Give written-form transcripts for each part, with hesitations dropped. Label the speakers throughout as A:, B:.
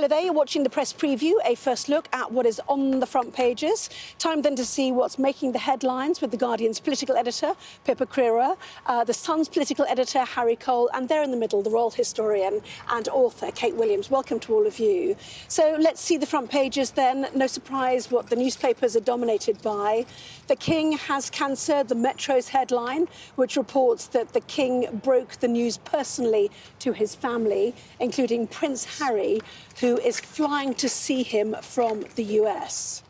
A: Hello there, you're watching the press preview, a first look at what is on the front pages. Time then to see what's making the headlines with The Guardian's political editor, Pippa Crerar, The Sun's political editor, Harry Cole, and there in the middle, the royal historian and author, Kate Williams. Welcome to all of you. So let's see the front pages then. No surprise what the newspapers are dominated by. The King has cancer, the Metro's headline, which reports that the King broke the news personally to his family, including Prince Harry, who is flying to see him from the US.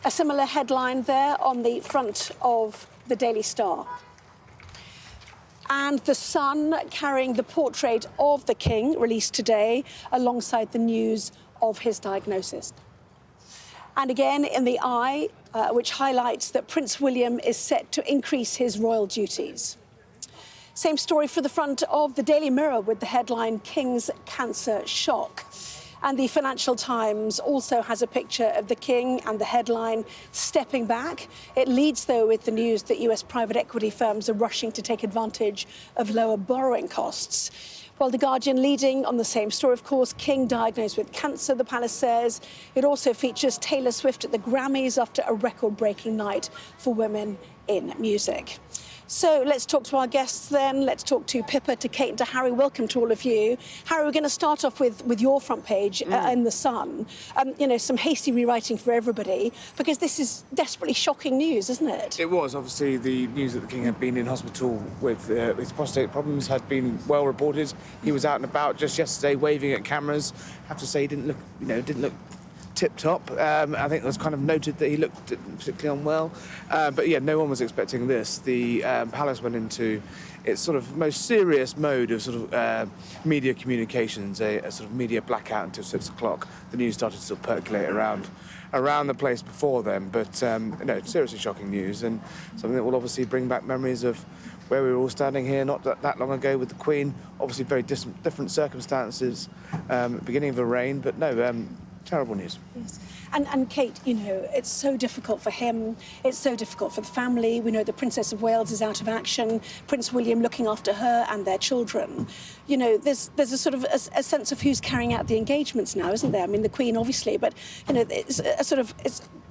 A: A similar headline there on the front of the Daily Star. And The Sun carrying the portrait of the King, released today, alongside the news of his diagnosis. And again in the Eye, which highlights that Prince William is set to increase his royal duties. Same story for the front of the Daily Mirror with the headline, King's Cancer Shock. And the Financial Times also has a picture of the King and the headline, Stepping Back. It leads, though, with the news that US private equity firms are rushing to take advantage of lower borrowing costs. While The Guardian leading on the same story, of course, King diagnosed with cancer, the palace says. It also features Taylor Swift at the Grammys after a record-breaking night for women in music. So let's talk to our guests then. Let's talk to Pippa, to Kate and to Harry. Welcome to all of you. Harry, we're going to start off with your front page in The Sun. You know, some hasty rewriting for everybody, because this is desperately shocking news, isn't it?
B: It was. Obviously, the news that the King had been in hospital with his prostate problems had been well reported. He was out and about just yesterday waving at cameras. I have to say, he didn't look tip-top. I think it was kind of noted that he looked particularly unwell. But yeah, no one was expecting this. The palace went into its sort of most serious mode of sort of media communications, a sort of media blackout until 6 o'clock. The news started to sort of percolate around the place before then. But no, seriously shocking news, and something that will obviously bring back memories of where we were all standing here not that long ago with the Queen. Obviously very different circumstances, beginning of the reign, but no, terrible news.
A: Yes. And Kate, you know, it's so difficult for him. It's so difficult for the family. We know the Princess of Wales is out of action. Prince William looking after her and their children. You know, there's a sort of a sense of who's carrying out the engagements now, isn't there? I mean, the Queen, obviously, but you know, it's a sort of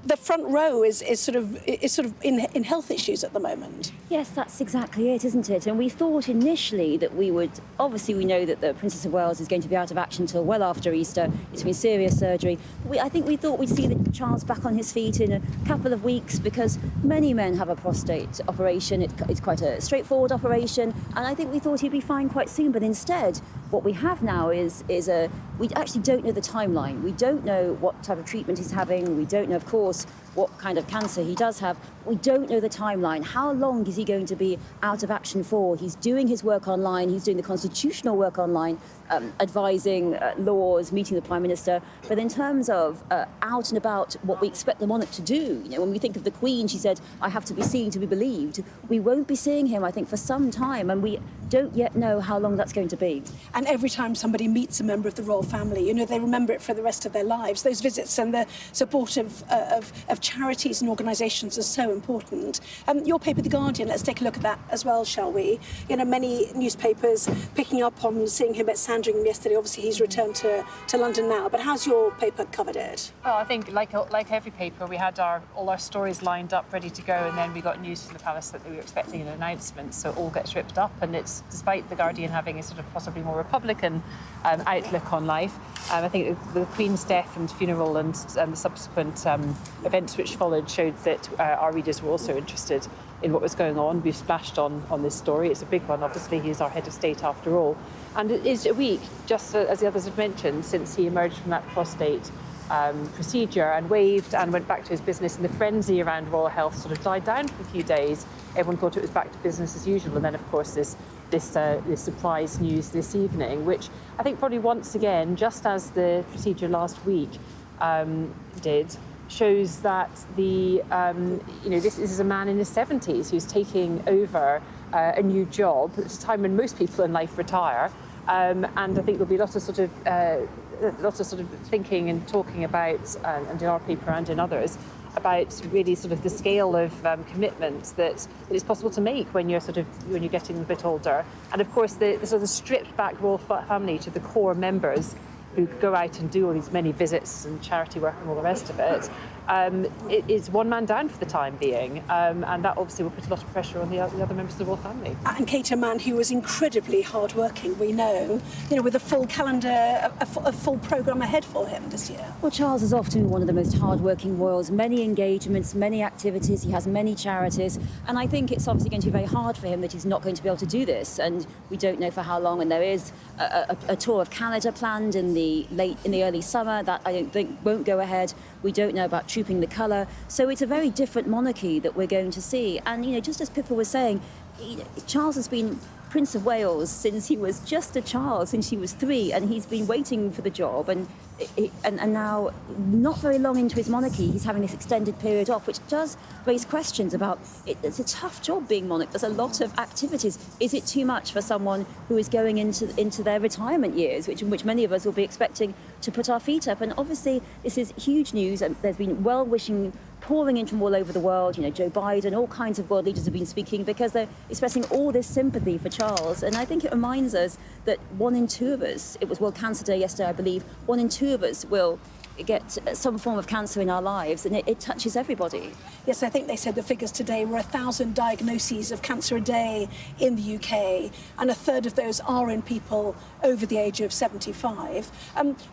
A: the front row is sort of in health issues at the moment.
C: Yes, that's exactly it, isn't it? And we thought initially that we know that the Princess of Wales is going to be out of action till well after Easter. It's been serious surgery. I think we thought we'd see the Charles back on his feet in a couple of weeks, because many men have a prostate operation. It's quite a straightforward operation, and I think we thought he'd be fine quite soon. But instead, what we have now is we actually don't know the timeline. We don't know what type of treatment he's having. We don't know, of course, what kind of cancer he does have. We don't know the timeline. How long is he going to be out of action for? He's doing his work online. He's doing the constitutional work online, advising laws, meeting the Prime Minister. But in terms of out and about, what we expect the monarch to do, you know, when we think of the Queen, she said, I have to be seen to be believed. We won't be seeing him, I think, for some time, and we don't yet know how long that's going to be.
A: And every time somebody meets a member of the royal family, you know, they remember it for the rest of their lives. Those visits and the support of charities and organisations are so important. Your paper, The Guardian, let's take a look at that as well, shall we? You know, many newspapers picking up on seeing him at Sandringham yesterday. Obviously, he's returned to London now. But how's your paper covered it?
D: Well, I think, like every paper, we had all our stories lined up, ready to go, and then we got news from the palace that they were expecting an announcement, so it all gets ripped up. And it's, despite The Guardian having a sort of possibly more Republican outlook on life, I think the Queen's death and funeral and the subsequent events which followed showed that our readers were also interested in what was going on. We've splashed on this story. It's a big one, obviously. He's our head of state after all. And it is a week, just as the others have mentioned, since he emerged from that prostate procedure and waved and went back to his business, and the frenzy around royal health sort of died down for a few days. Everyone thought it was back to business as usual. And then, of course, this surprise news this evening, which I think probably once again, just as the procedure last week did, shows that this is a man in his 70s who's taking over a new job at a time when most people in life retire, and I think there'll be lots of sort of thinking and talking about, and in our paper and in others, about really sort of the scale of commitment that it is possible to make when you're getting a bit older. And of course, the sort of stripped back royal family to the core members who go out and do all these many visits and charity work and all the rest of it, it is one man down for the time being, and that obviously will put a lot of pressure on the other members of the royal family.
A: And Kate, a man who was incredibly hardworking, we know, with a full calendar, a full programme ahead for him this year.
C: Well, Charles is often one of the most hard-working royals, many engagements, many activities, he has many charities, and I think it's obviously going to be very hard for him that he's not going to be able to do this, and we don't know for how long, and there is a tour of Canada planned in the early summer that I don't think won't go ahead. We don't know about Trooping the Colour, so it's a very different monarchy that we're going to see, and just as Pippa was saying, Charles has been Prince of Wales since he was just a child, since he was 3, and he's been waiting for the job, and now, not very long into his monarchy, he's having this extended period off, which does raise questions about it's a tough job being monarch. There's a lot of activities. Is it too much for someone who is going into their retirement years, which many of us will be expecting to put our feet up? And obviously, this is huge news, and there's been well-wishing pouring in from all over the world. Joe Biden, all kinds of world leaders have been speaking because they're expressing all this sympathy for Charles. And I think it reminds us that 1 in 2 of us, it was World Cancer Day yesterday, I believe, 1 in 2 of us will get some form of cancer in our lives, and it touches everybody.
A: Yes, I think they said the figures today were 1,000 diagnoses of cancer a day in the UK, and a third of those are in people over the age of 75.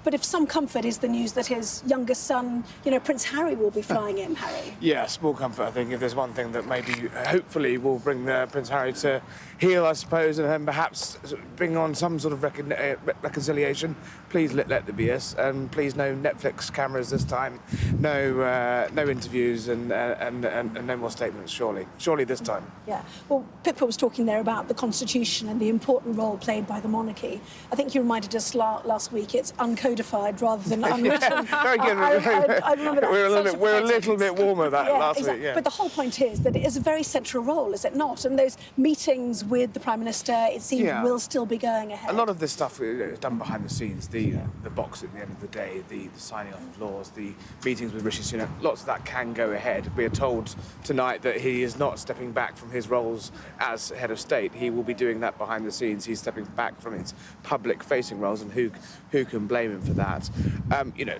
A: But if some comfort is the news that his youngest son, Prince Harry, will be flying in, Harry.
B: Yeah, small comfort. I think if there's one thing that maybe, hopefully, will bring Prince Harry to heel, I suppose, and then perhaps bring on some sort of reconciliation. Please let there be us, and please no Netflix cameras this time, no interviews, and no more statements. Surely this time.
A: Yeah. Well, Pippa was talking there about the Constitution and the important role played by the monarchy. I think you reminded us last week it's uncodified rather than unwritten.
B: Very good.
A: I remember that.
B: We're a little bit warmer last
A: exactly.
B: week. Yeah.
A: But the whole point is that it is a very central role, is it not? And those meetings with the Prime Minister, it seems, will still be going ahead.
B: A lot of this stuff is done behind the scenes. The box at the end of the day, the signing off of laws, the meetings with Rishi Sunak, lots of that can go ahead. We are told tonight that he is not stepping back from his roles as head of state. He will be doing that behind the scenes. He's stepping back from his public-facing roles, and who can blame him for that?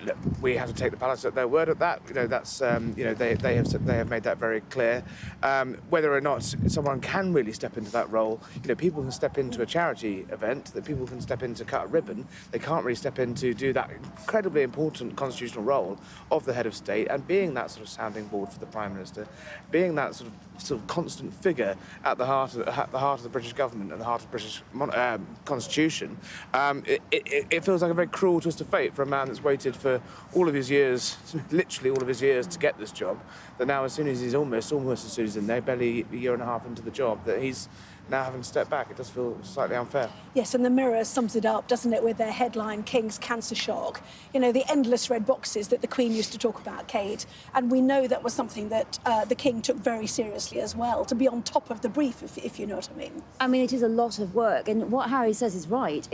B: Look, we have to take the palace at their word at that. That's they have made that very clear. Whether or not someone can really step into that role, people can step into a charity event, that people can step in to cut a ribbon. They can't really step in to do that incredibly important constitutional role of the head of state, and being that sort of sounding board for the Prime Minister, being that sort of constant figure at the heart of the British government and the heart of the British Constitution. It feels like a very cruel twist of fate for a man that's waited for all of his years, literally all of his years, to get this job. That now, as soon as he's almost as soon as he's in there, barely a year and a half into the job, that he's now having to step back. It does feel slightly unfair.
A: Yes, and the Mirror sums it up, doesn't it, with their headline, King's Cancer Shock. The endless red boxes that the Queen used to talk about, Kate. And we know that was something that the King took very seriously as well, to be on top of the brief, if you know what I mean.
C: I mean, it is a lot of work, and what Harry says is right.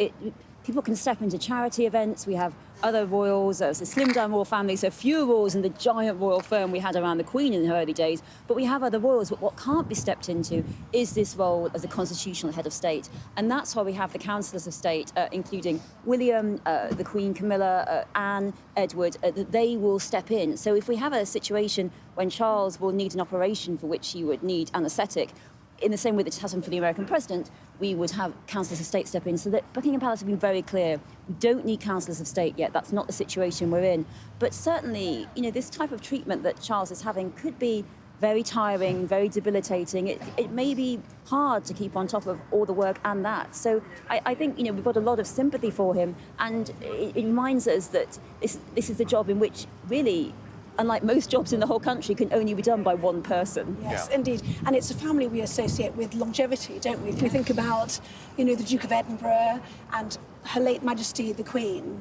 C: People can step into charity events. We have other royals, it's a slimmed down royal family, so fewer royals than the giant royal firm we had around the Queen in her early days, but we have other royals. But what can't be stepped into is this role as a constitutional head of state. And that's why we have the councillors of state, including William, the Queen Camilla, Anne, Edward, that they will step in. So if we have a situation when Charles will need an operation for which he would need anaesthetic, in the same way that it happened for the American president, we would have councillors of state step in. So that Buckingham Palace have been very clear. We don't need councillors of state yet. That's not the situation we're in. But certainly, this type of treatment that Charles is having could be very tiring, very debilitating. It may be hard to keep on top of all the work and that. So I think, we've got a lot of sympathy for him. And it reminds us that this is a job in which really, unlike most jobs in the whole country, can only be done by one person.
A: Yes, indeed. And it's a family we associate with longevity, don't we? If we think about, the Duke of Edinburgh and Her late Majesty the Queen,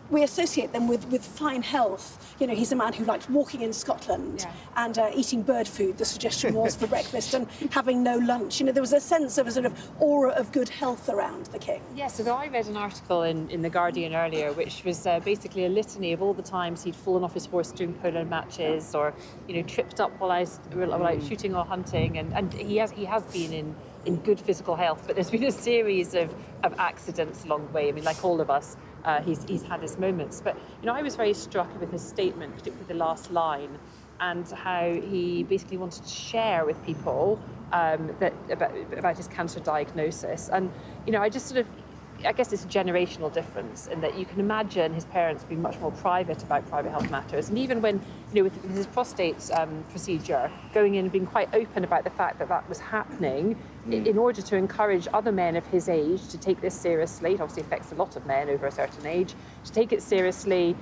A: we associate them with fine health. He's a man who liked walking in Scotland and eating bird food, the suggestion was, for breakfast, and having no lunch. There was a sense of a sort of aura of good health around the king.
D: Yes, so I read an article in The Guardian earlier, which was basically a litany of all the times he'd fallen off his horse during polo matches, or tripped up while out shooting or hunting, and he has been in good physical health, but there's been a series of accidents along the way. I mean, like all of us, he's had his moments. But I was very struck with his statement, particularly the last line, and how he basically wanted to share with people about his cancer diagnosis. And I just I guess it's a generational difference in that you can imagine his parents being much more private about private health matters. And even when, with his prostate procedure, going in and being quite open about the fact that that was happening in order to encourage other men of his age to take this seriously. It obviously affects a lot of men over a certain age, to take it seriously,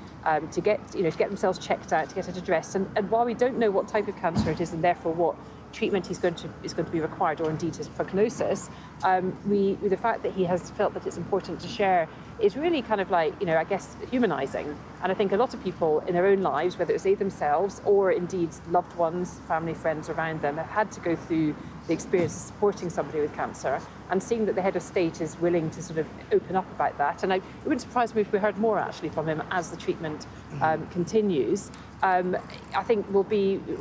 D: to get themselves checked out, to get it addressed. And while we don't know what type of cancer it is and therefore what treatment is going to be required, or indeed his prognosis, the fact that he has felt that it's important to share is really kind of like, I guess, humanising. And I think a lot of people in their own lives, whether it's they themselves or indeed loved ones, family, friends around them, have had to go through the experience of supporting somebody with cancer, and seeing that the head of state is willing to sort of open up about that. And it wouldn't surprise me if we heard more actually from him as the treatment continues. I think will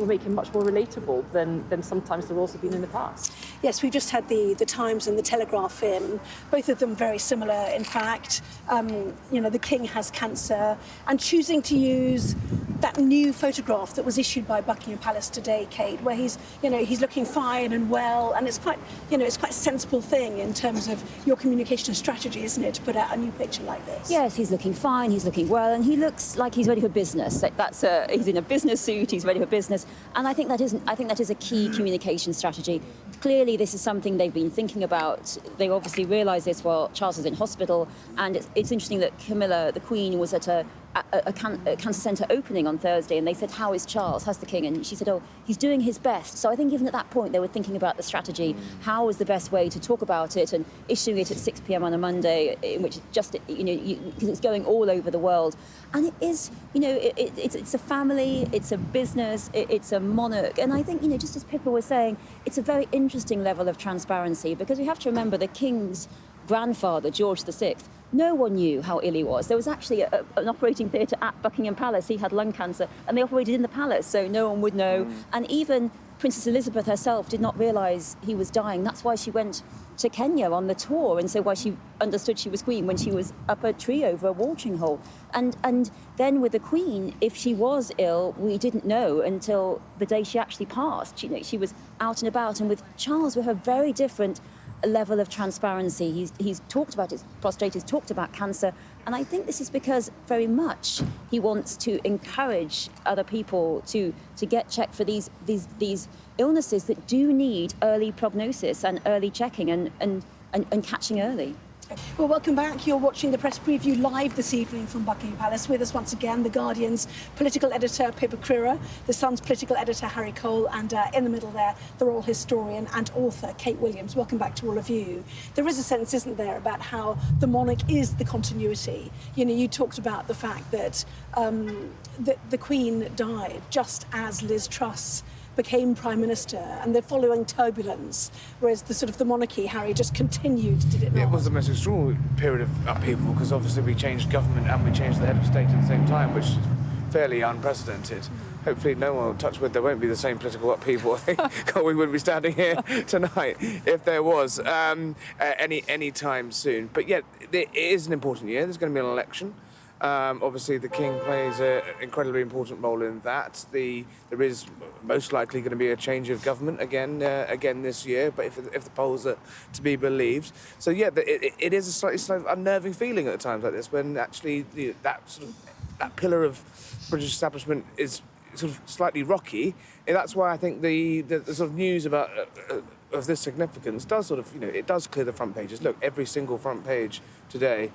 D: make him much more relatable than sometimes the roles have been in the past.
A: Yes, we've just had the Times and the Telegraph in, both of them very similar. In fact, the King has cancer, and choosing to use that new photograph that was issued by Buckingham Palace today, Kate, where he's looking fine and well, and it's quite a sensible thing in terms of your communication strategy, isn't it, to put out a new picture like this?
C: Yes, he's looking fine, he's looking well, and he looks like he's ready for business. He's in a business suit, he's ready for business, and I think that is a key communication strategy. Clearly, this is something they've been thinking about. They obviously realised this while Charles was in hospital, and it's interesting that Camilla, the Queen, was at a cancer centre opening on Thursday, and they said, "How is Charles? How's the King?" And she said, "Oh, he's doing his best." So I think even at that point, they were thinking about the strategy. How is the best way to talk about it, and issuing it at 6 p.m. on a Monday, in which just because it's going all over the world, and it is it's a family, it's a business, it's a monarch, and I think just as Pippa was saying, it's a very interesting level of transparency, because we have to remember the King's grandfather, George VI. No one knew how ill he was. There was actually an operating theatre at Buckingham Palace. He had lung cancer, and they operated in the palace, so no one would know. And even Princess Elizabeth herself did not realise he was dying. That's why she went to Kenya on the tour, and so why she understood she was Queen when she was up a tree over a watering hole. And then with the Queen, if she was ill, we didn't know until the day she actually passed. She was out and about, and with Charles, we have a very different level of transparency. He's talked about his prostate, he's talked about cancer, and I think this is because very much he wants to encourage other people to get checked for these illnesses that do need early prognosis and early checking and catching early.
A: Well, welcome back. You're watching the press preview live this evening from Buckingham Palace. With us once again, The Guardian's political editor, Pippa Crerar, The Sun's political editor, Harry Cole, and in the middle there, the royal historian and author, Kate Williams. Welcome back to all of you. There is a sense, isn't there, about how the monarch is the continuity. You talked about the fact that the Queen died just as Liz Truss became Prime Minister, and the following turbulence, whereas the monarchy, Harry, just continued, did it not?
B: It was the most extraordinary period of upheaval, because obviously we changed government and we changed the head of state at the same time, which is fairly unprecedented. Hopefully no one will touch wood, there won't be the same political upheaval. I think we wouldn't be standing here tonight if there was any time soon. But yet, it is an important year. There's going to be an election. Obviously, the King plays an incredibly important role in that. There is most likely going to be a change of government again this year, but if the polls are to be believed. So yeah, it is a slightly unnerving feeling at times like this, when actually that pillar of British establishment is sort of slightly rocky. And that's why I think the sort of news about of this significance does it does clear the front pages. Look, every single front page today.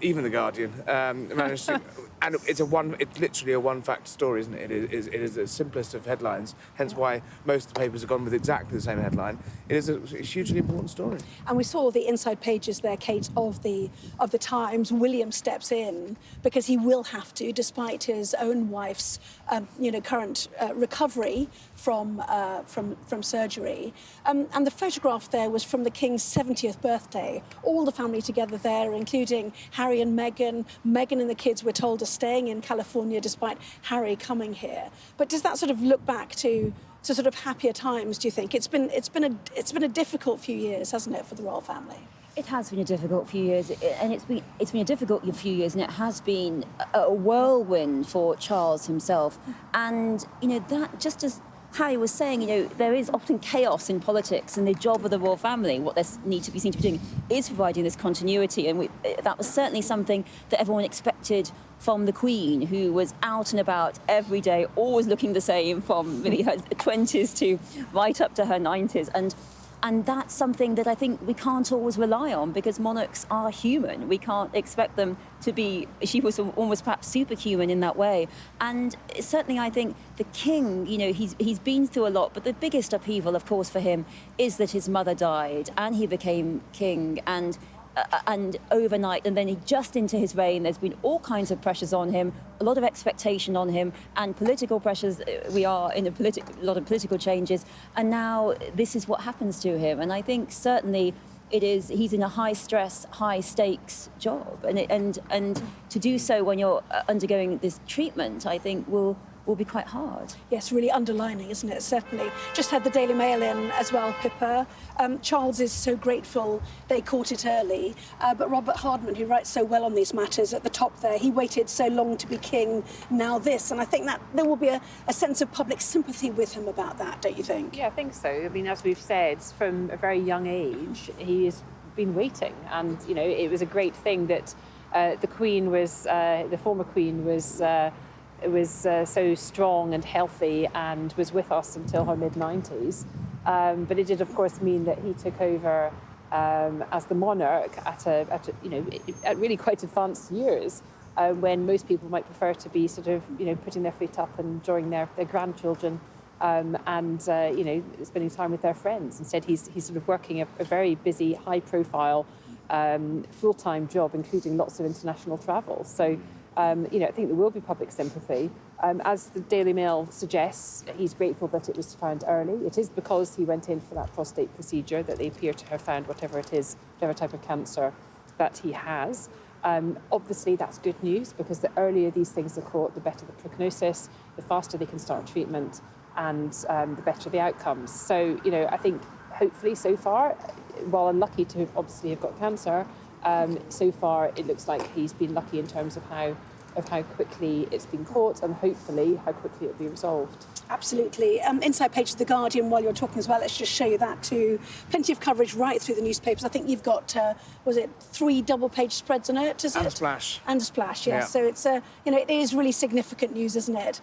B: Even The Guardian managed to, and it's literally a one-fact story, isn't it? It is the simplest of headlines, hence why most of the papers have gone with exactly the same headline. It is a hugely important story.
A: And we saw the inside pages there, Kate, of the Times. William steps in because he will have to, despite his own wife's current recovery from surgery. And the photograph there was from the King's 70th birthday. All the family together there, including Harry and Meghan. Meghan and the kids, we're told, are staying in California despite Harry coming here. But does that sort of look back to happier times, do you think? It's been a difficult few years, hasn't it, for the royal family?
C: It has been a difficult few years, and it's been a difficult few years, and it has been a whirlwind for Charles himself. And that, just as Harry was saying, there is often chaos in politics, and the job of the royal family, what they need to be seen to be doing, is providing this continuity. And that was certainly something that everyone expected from the Queen, who was out and about every day, always looking the same from really her 20s to right up to her 90s. And that's something that I think we can't always rely on, because monarchs are human. We can't expect them to be, she was almost perhaps superhuman in that way. And certainly I think the king, he's been through a lot, but the biggest upheaval, of course, for him is that his mother died and he became king, and overnight, and then just into his reign, there's been all kinds of pressures on him, a lot of expectation on him, and political pressures. We are in a lot of political changes, and now this is what happens to him. And I think certainly he's in a high stress, high stakes job, and to do so when you're undergoing this treatment, I think will be quite hard.
A: Yes, really underlining, isn't it? Certainly. Just had the Daily Mail in as well, Pippa. Charles is so grateful they caught it early, but Robert Hardman, who writes so well on these matters at the top there, he waited so long to be king, now this. And I think that there will be a sense of public sympathy with him about that, don't you think?
D: Yeah, I think so. I mean, as we've said, from a very young age, he has been waiting. And, it was a great thing that the Queen was, the former Queen was so strong and healthy and was with us until her mid-90s. But it did, of course, mean that he took over as the monarch at really quite advanced years, when most people might prefer to be sort of, putting their feet up and enjoying their grandchildren and spending time with their friends. Instead, he's sort of working a very busy, high-profile, full-time job, including lots of international travel. So, I think there will be public sympathy. As the Daily Mail suggests, he's grateful that it was found early. It is because he went in for that prostate procedure that they appear to have found whatever it is, whatever type of cancer that he has. Obviously, that's good news, because the earlier these things are caught, the better the prognosis, the faster they can start treatment, and the better the outcomes. So, I think hopefully so far, while unlucky to obviously have got cancer, so far it looks like he's been lucky in terms of how quickly it's been caught, and hopefully how quickly it'll be resolved.
A: Absolutely. Inside page of The Guardian, while you're talking as well, let's just show you that too. Plenty of coverage right through the newspapers. I think you've got, 3 double-page spreads on it, is it?
B: And a splash.
A: And a splash, yes.
B: Yeah.
A: So it's, it is really significant news, isn't it?